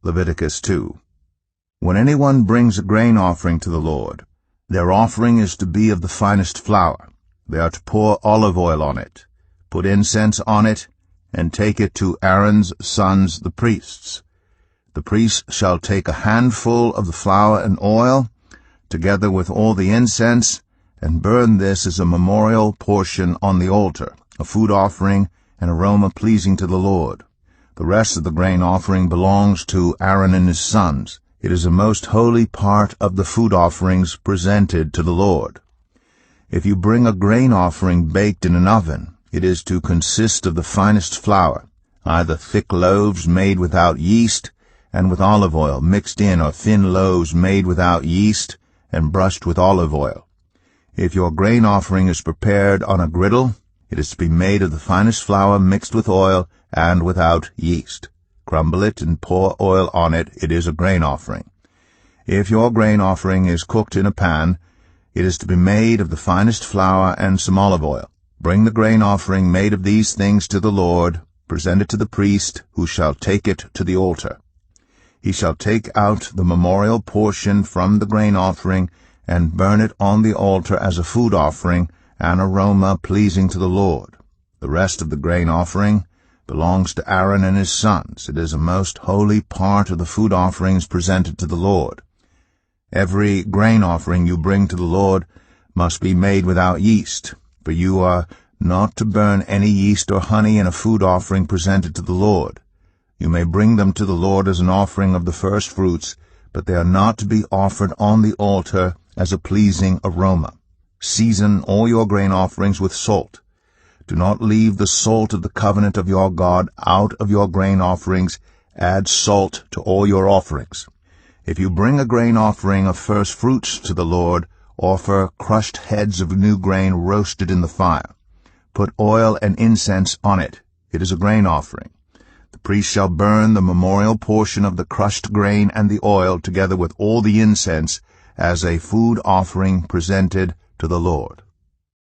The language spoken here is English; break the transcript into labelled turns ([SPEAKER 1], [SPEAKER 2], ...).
[SPEAKER 1] Leviticus 2. When anyone brings a grain offering to the Lord, their offering is to be of the finest flour. They are to pour olive oil on it, put incense on it, and take it to Aaron's sons the priests. The priest shall take a handful of the flour and oil, together with all the incense, and burn this as a memorial portion on the altar, a food offering, an aroma pleasing to the Lord. The rest of the grain offering belongs to Aaron and his sons. It is a most holy part of the food offerings presented to the Lord. If you bring a grain offering baked in an oven, it is to consist of the finest flour, either thick loaves made without yeast and with olive oil mixed in, or thin loaves made without yeast and brushed with olive oil. If your grain offering is prepared on a griddle, it is to be made of the finest flour mixed with oil and without yeast. Crumble it and pour oil on it. It is a grain offering. If your grain offering is cooked in a pan, it is to be made of the finest flour and some olive oil. Bring the grain offering made of these things to the Lord, present it to the priest, who shall take it to the altar. He shall take out the memorial portion from the grain offering and burn it on the altar as a food offering, an aroma pleasing to the Lord. The rest of the grain offering belongs to Aaron and his sons. It is a most holy part of the food offerings presented to the Lord. Every grain offering you bring to the Lord must be made without yeast, for you are not to burn any yeast or honey in a food offering presented to the Lord. You may bring them to the Lord as an offering of the first fruits, but they are not to be offered on the altar as a pleasing aroma. Season all your grain offerings with salt. Do not leave the salt of the covenant of your God out of your grain offerings. Add salt to all your offerings. If you bring a grain offering of first fruits to the Lord, offer crushed heads of new grain roasted in the fire. Put oil and incense on it. It is a grain offering. The priest shall burn the memorial portion of the crushed grain and the oil together with all the incense as a food offering presented to the Lord.